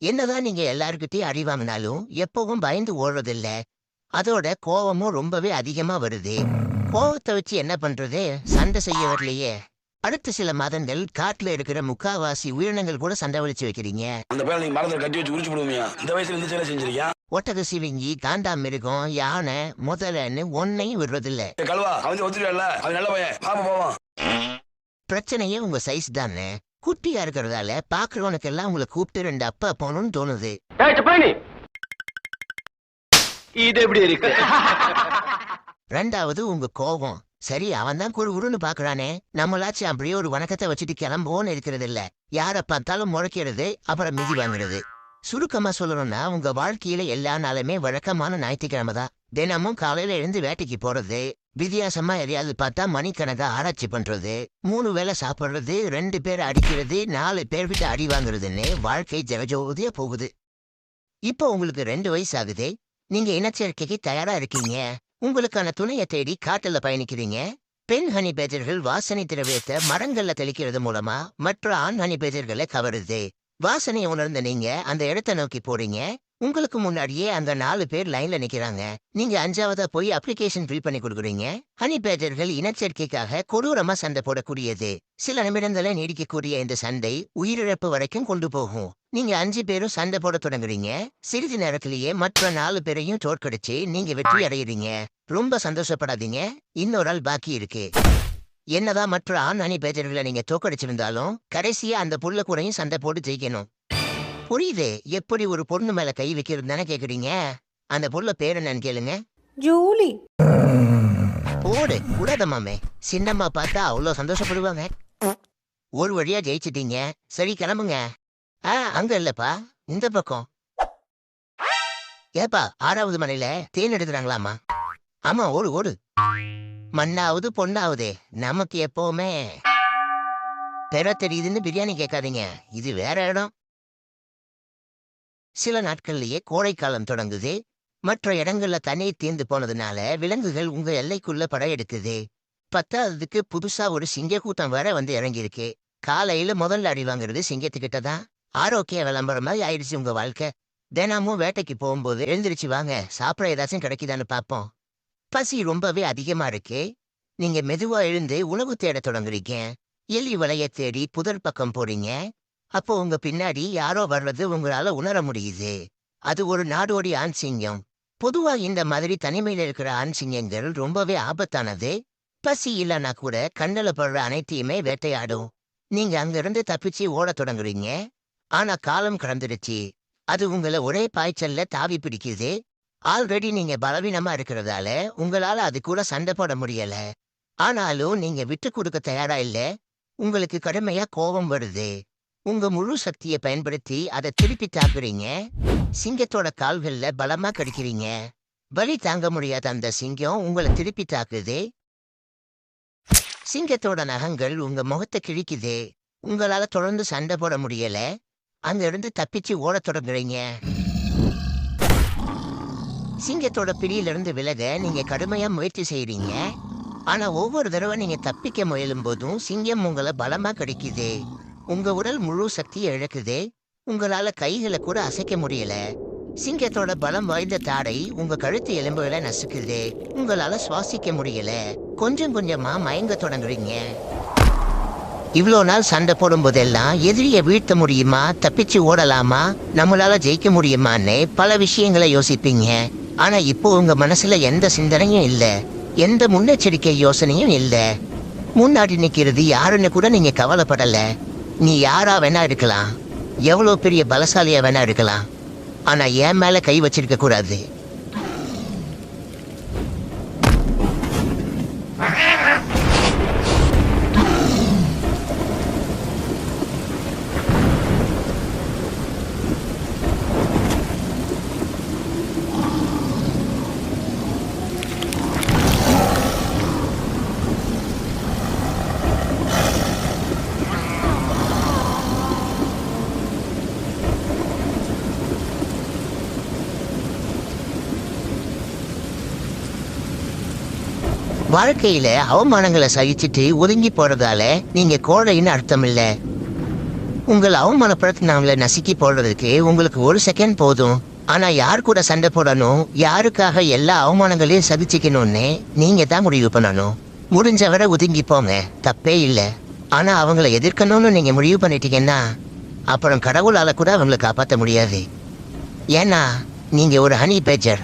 என்னதான் நீங்க எல்லார்கிட்டயும் அடி வாங்கினாலும் எப்பவும் பயந்து ஓடுறதில்ல. அதோட கோவமும் ரொம்பவே அதிகமா வருது. கோவத்தை வச்சு என்ன பண்றது? சண்டை செய்ய வரலையே. அடுத்த சில மாதங்கள் காட்டுல இருக்கிற முக்காவாசி உயிரினங்கள் கூட சண்டை வலிச்சு வைக்கிறீங்க. அந்த பேரை நீங்க மரத்துல கட்டி வச்சு உரிச்சு விடுவியா? இந்த வயசுல இந்த செயலை செஞ்சிருக்கியா? ஒட்டக சிவிங்கி, காண்டாமிருகம், யானை, முதலைன்னு ஒன்னையும் விடுறதில்ல. கல்வா அவன் ஒத்துருவல்ல, அவன் நல்ல பையன், பாப்பா போவான். பிரச்சனையே உங்க சைஸ் தானே. குட்டியா இருக்கிறதால பாக்குறவனுக்கெல்லாம் உங்களை கூப்பிட்டு 2 அப்பா போகணும்னு தோணுது. இது எப்படி இருக்கு? ரெண்டாவது உங்க கோபம். சரி, அவன் தான் குறுன்னு பாக்குறானே, நம்மளாச்சும் அப்படியே ஒரு வணக்கத்தை வச்சுட்டு கிளம்போன்னு இருக்கிறது இல்ல. யார பார்த்தாலும் முறைக்கிறது, அப்புறம் மிதி வாங்குறது. சுருக்கமா சொல்லணும்னா உங்க வாழ்க்கையில எல்லா நாளுமே வழக்கமான ஞாயிற்றுக்கிழமை தான். தினமும் காலையில எழுந்து வேட்டைக்கு போறது, வித்தியாசமா எதையாவது பார்த்தா மணிக்கணக்கா ஆராய்ச்சி பண்றது, 3 வேளை சாப்பிடுறது, 2 பேர் அடிக்கிறது, 4 பேர் விட்டு அடி வாங்குறதுன்னு வாழ்க்கை ஜெகஜோதியா போகுது. இப்போ உங்களுக்கு 2 வயசு ஆகுது. நீங்க இனச்சேர்க்கைக்கு தயாரா இருக்கீங்க. உங்களுக்கான துணையை தேடி காட்டுல பயணிக்கிறீங்க. பெண் ஹனி பேஜர்கள் வாசனை திரவியத்தை மரங்கள்ல தெளிக்கிறது மூலமா மற்ற ஆண் ஹனி பேஜர்களை கவருது. வாசனையை உணர்ந்த நீங்க அந்த இடத்தை நோக்கி போறீங்க. உங்களுக்கு முன்னாடியே அந்த 4 பேர் லைன்ல நிக்கிறாங்க. நீங்க 5ஆவதா போய் அப்ளிகேஷன் ஃபில் பண்ணி கொடுக்குறீங்க. ஹனி பேஜர்கள் இனச்சேர்க்கைக்காக கொடூரமா சண்டை போடக்கூடியது. சில நிமிடங்களை நீடிக்கக்கூடிய இந்த சண்டை உயிரிழப்பு வரைக்கும் கொண்டு போகும். நீங்க 5 பேரும் சண்டை போட தொடங்குறீங்க. சிறிது நேரத்திலேயே மற்ற 4 பேரையும் தோற்கடிச்சு நீங்க வெற்றி அடையிறீங்க. ரொம்ப சந்தோஷப்படாதீங்க, இன்னொரு ஆள் பாக்கி இருக்கு. என்னதான் மற்ற ஆண் ஹனி பேஜர்களை நீங்க தோற்கடிச்சிருந்தாலும் கடைசியா அந்த புள்ள கூடயும் சண்டை போட்டு ஜெயிக்கணும். புரியுது எப்படி ஒரு பொண்ணு மேல கை வைக்கிறது தானே கேக்குறீங்க? அந்த புள்ள பேர் என்னன்னு கேளுங்க. ஜூலி. போடு கூடாத மாமே. சின்னம்மா பார்த்தா அவ்வளோ சந்தோஷப்படுவாங்க. ஒரு வழியா ஜெயிச்சிட்டீங்க. சரி கிளம்புங்க. அங்க இல்லப்பா, இந்த பக்கம். ஏப்பா 6வது மலையில தேன் எடுக்கிறாங்களாமா? ஆமா, ஓடு ஓடு. மண்ணாவது பொண்ணாவது நமக்கு எப்பவுமே பெற தெரியுதுன்னு பிரியாணி கேட்காதீங்க, இது வேற இடம். சில நாட்கள்லயே கோடைக்காலம் தொடங்குது. மற்ற இடங்கள்ல தண்ணீர் தீர்ந்து போனதுனால விலங்குகள் உங்க எல்லைக்குள்ள படையெடுக்குது. 10ஆவதுக்கு புதுசா ஒரு சிங்க கூட்டம் வேற வந்து இறங்கியிருக்கு. காலையில முதல்ல அடி வாங்குறது சிங்கத்துக்கிட்ட தான். ஆரோக்கிய விளம்பரம் மாதிரி ஆயிடுச்சு உங்க வாழ்க்கை. தினமும் வேட்டைக்கு போகும்போது எழுந்திருச்சு வாங்க, சாப்பிட ஏதாச்சும் கிடைக்குதான்னு பார்ப்போம். பசி ரொம்பவே அதிகமா இருக்கு. நீங்க மெதுவா எழுந்து உணவு தேட தொடங்குறீங்க. எலி வலைய தேடி புதர் பக்கம் போறீங்க. அப்போ உங்க பின்னாடி யாரோ வர்றது உங்களால உணர முடியுது. அது ஒரு நாடோடி ஆண் சிங்கம். பொதுவா இந்த மாதிரி தனிமையில இருக்கிற ஆண் சிங்கங்கள் ரொம்பவே ஆபத்தானது. பசி இல்லைன்னா கூட கண்ணுல படுற அனைத்தையுமே வேட்டையாடும். நீங்க அங்கிருந்து தப்பிச்சு ஓட தொடங்குறீங்க. ஆனா காலம் கடந்துடுச்சு. அது உங்களை ஒரே பாய்ச்சல்ல தாவி பிடிக்குது. ஆல்ரெடி நீங்க பலவீனமா இருக்கிறதால உங்களால அது கூட சண்டை போட முடியல. ஆனாலும் நீங்க விட்டு கொடுக்க தயாரா இல்ல. உங்களுக்கு கடுமையா கோபம் வருது. உங்க முழு சக்தியை பயன்படுத்தி அதை திருப்பி தாக்குறீங்க. சிங்கத்தோட கால்கள்ல பலமா கடிக்கிறீங்க. வலி தாங்க முடியாத அந்த சிங்கம் உங்களை திருப்பி தாக்குது. சிங்கத்தோட நகங்கள் உங்க முகத்தை கிழிக்குது. உங்களால தொடர்ந்து சண்டை போட முடியல. அங்க இருந்து தப்பிச்சு ஓட தொடங்குறீங்க. சிங்கத்தோட பிடியிலிருந்து விலக நீங்க கடுமையா முயற்சி செய்றீங்க. ஆனா ஒவ்வொரு தடவை நீங்க தப்பிக்க முயலும் போதும் சிங்கம் உங்களை பலமா கடிக்குது. உங்க உடல் முழு சக்தியை இழக்குது. உங்களால கைகளை கூட அசைக்க முடியல. சிங்கத்தோட பலம் வாய்ந்த தாடை உங்க கழுத்து எலும்புகளை நசுக்குது. உங்களால சுவாசிக்க முடியல. கொஞ்சம் கொஞ்சமா மயங்க தொடங்குறீங்க. இவ்வளோ நாள் சண்டை போடும் போதெல்லாம் எதிரியை வீழ்த்த முடியுமா, தப்பிச்சு ஓடலாமா, நம்மளால ஜெயிக்க முடியுமான்னு பல விஷயங்களை யோசிப்பீங்க. ஆனா இப்போ உங்க மனசுல எந்த சிந்தனையும் இல்ல, எந்த முன்னெச்சரிக்கை யோசனையும் இல்ல. முன்னாடி நிக்கிறது யாருன்னு கூட நீங்க கவலைப்படல. நீ யாரா வேணா இருக்கலாம், எவ்வளவு பெரிய பலசாலியா வேணா இருக்கலாம். ஆனா என் மேல கை வச்சிருக்க கூடாது. வாழ்க்கையில அவமானங்களை சகிச்சுட்டு ஒதுங்கி போறதால நீங்க கோழைன்னு அர்த்தம் இல்ல. உங்களை அவமானப்படுத்தினவங்களை நசுக்கி போடுறதுக்கு உங்களுக்கு ஒரு செகண்ட் போதும். ஆனா யார் கூட சண்டை போடணும், யாருக்காக எல்லா அவமானங்களையும் சகிச்சுக்கணும்னு நீங்க தான் முடிவு பண்ணணும். முடிஞ்சவரை ஒதுங்கி போங்க, தப்பே இல்லை. ஆனா அவங்கள எதிர்க்கணும்னு நீங்க முடிவு பண்ணிட்டீங்கன்னா அப்புறம் கடவுளால கூட அவங்களை காப்பாற்ற முடியாது. ஏன்னா நீங்க ஒரு ஹனி பேஜர்.